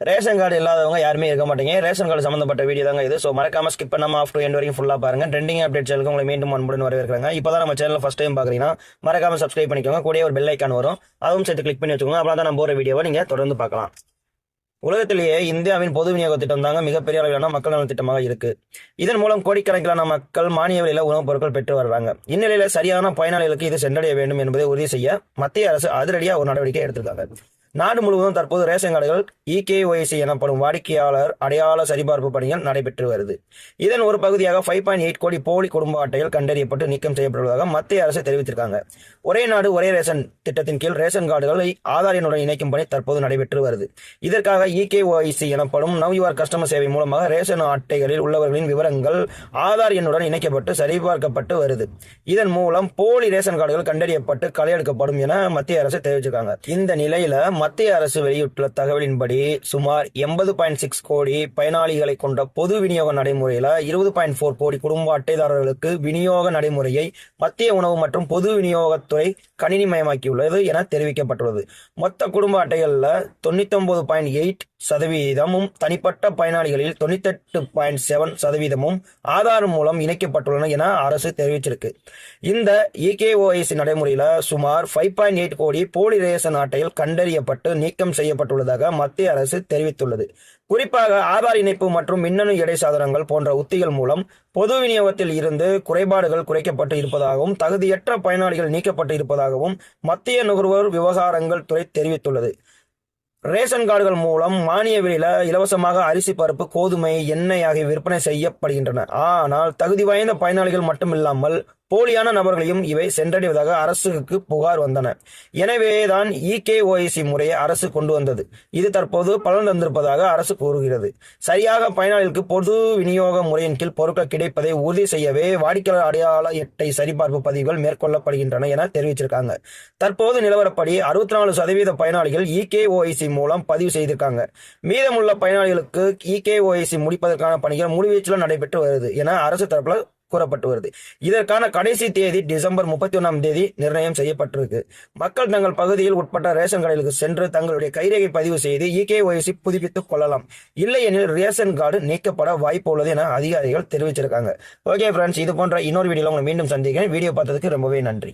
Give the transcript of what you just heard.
Ration card இல்லாதவங்க யாருமே இருக்க மாட்டீங்க. ரேஷன் கார்டு சம்பந்தப்பட்ட வீடியோ தாங்க இது. ஸோ மறக்காம ஸ்கிப் பண்ணாம ஆஃப் டு எண்ட் வரைக்கும் ஃபுல்லாக பாருங்க. ட்ரெண்டிங் அப்டேட் சேனலுக்கு உங்களை மீண்டும் அன்புடன் வரவேற்கிறாங்க. இப்போதான் நம்ம சேனல் ஃபர்ஸ்ட் டைம் பார்க்குறீங்கன்னா மறக்காம சப்ஸ்கிரைப் பண்ணிக்கோங்க. கூடவே ஒரு பெல் ஐக்கான் வரும், அதுவும் சேர்த்து கிளிக் பண்ணி வச்சுக்கோங்க. அப்போ தான் நம்ம போகிற வீடியோவை நீங்கள் தொடர்ந்து பார்க்கலாம். உலகத்திலேயே இந்தியாவின் பொது விநியோக திட்டம் தாங்க மிகப்பெரிய அளவிலான மக்கள் நல திட்டமாக இருக்கு. இதன் மூலம் கோடிக்கணக்கிலான மக்கள் மானிய விலையில உணவுப் பொருட்கள் பெற்று வருவாங்க. இந்நிலையில சரியான பயனாளிகளுக்கு இது சென்றடைய வேண்டும் என்பதை உறுதி செய்ய மத்திய அரசு அதிரடியாக ஒரு நடவடிக்கை எடுத்திருக்காங்க. நாடு முழுவதும் தற்போது ரேஷன் கார்டுகள் EKYC எனப்படும் வாடிக்கையாளர் அடையாள சரிபார்ப்பு பணிகள் நடைபெற்று வருது. இதன் ஒரு பகுதியாக 5.8 கோடி போலி குடும்ப அட்டைகள் கண்டறியப்பட்டு நீக்கம் செய்யப்படுவதாக மத்திய அரசு தெரிவித்திருக்காங்க. ஒரே நாடு ஒரே ரேஷன் திட்டத்தின் கீழ் ரேஷன் கார்டுகளை ஆதார் எண்ணுடன் இணைக்கும் பணி தற்போது நடைபெற்று வருது. இதற்காக EKYC எனப்படும் நவ் யுவர் கஸ்டமர் சேவை மூலமாக ரேஷன் அட்டைகளில் உள்ளவர்களின் விவரங்கள் ஆதார் எண்ணுடன் இணைக்கப்பட்டு சரிபார்க்கப்பட்டு வருது. இதன் மூலம் போலி ரேஷன் கார்டுகள் கண்டறியப்பட்டு களையெடுக்கப்படும் என மத்திய அரசு தெரிவிச்சிருக்காங்க. இந்த நிலையில மத்திய அரசு வெளியிட்டுள்ள தகவலின்படி சுமார் 80.6 கோடி பயனாளிகளை கொண்ட பொது விநியோக நடைமுறையில 20.4 கோடி குடும்ப அட்டைதாரர்களுக்கு விநியோக நடைமுறையை மத்திய உணவு மற்றும் பொது விநியோகத்துறை கணினிமயமாக்கியுள்ளது என தெரிவிக்கப்பட்டுள்ளது. மொத்த குடும்ப அட்டைகள்ல 99.8% தனிப்பட்ட பயனாளிகளில் 98.7% ஆதார் மூலம் இணைக்கப்பட்டுள்ளன என அரசு தெரிவிச்சிருக்கு. இந்த EKYC நடைமுறையில சுமார் 5.8 கோடி போலி ரேஷன் அட்டைகள் கண்டறியப்பட்டு நீக்கம் செய்யப்பட்டுள்ளதாக மத்திய அரசு தெரிவித்துள்ளது. குறிப்பாக ஆதார் இணைப்பு மற்றும் மின்னணு எடை சாதனங்கள் போன்ற உத்திகள் மூலம் பொது விநியோகத்தில் இருந்து குறைபாடுகள் குறைக்கப்பட்டு இருப்பதாகவும் தகுதியற்ற பயனாளிகள் நீக்கப்பட்டு இருப்பதாகவும் மத்திய நுகர்வோர் விவகாரங்கள் துறை தெரிவித்துள்ளது. ரேஷன் கார்டுகள் மூலம் மானிய விலையில இலவசமாக அரிசி, பருப்பு, கோதுமை, எண்ணெய் ஆகிய விற்பனை செய்யப்படுகின்றன. ஆனால் தகுதி வாய்ந்த பயனாளிகள் மட்டுமில்லாமல் போலியான நபர்களையும் இவை சென்றடைவதாக அரசுக்கு புகார் வந்தன. எனவேதான் EKYC முறையை அரசு கொண்டு வந்தது. இது தற்போது பலன் தந்திருப்பதாக அரசு கூறுகிறது. சரியாக பயனாளிகளுக்கு பொது விநியோக முறையின் கீழ் பொருட்கள் கிடைப்பதை உறுதி செய்யவே வாடிக்கையாளர் அடையாள அட்டை சரிபார்ப்பு பதிவுகள் மேற்கொள்ளப்படுகின்றன என தெரிவிச்சிருக்காங்க. தற்போது நிலவரப்படி 64% பயனாளிகள் EKYC மூலம் பதிவு செய்திருக்காங்க. மீதமுள்ள பயனாளிகளுக்கு EKYC முடிப்பதற்கான பணிகள் முழுவீச்சில் நடைபெற்று வருது என அரசு தரப்புல கூறப்பட்டு வருது. இதற்கான கடைசி தேதி டிசம்பர் 31 நிர்ணயம் செய்யப்பட்டிருக்கு. மக்கள் தங்கள் பகுதியில் உட்பட்ட ரேஷன் கடைகளுக்கு சென்று தங்களுடைய கைரேகை பதிவு செய்து EKYC புதுப்பித்துக் கொள்ளலாம். இல்லையெனில் ரேஷன் கார்டு நீக்கப்பட வாய்ப்பு உள்ளது என அதிகாரிகள் தெரிவிச்சிருக்காங்க. ஓகே ஃப்ரெண்ட்ஸ், இது போன்ற இன்னொரு வீடியோல உங்களை மீண்டும் சந்திக்கிறேன். வீடியோ பார்த்ததுக்கு ரொம்பவே நன்றி.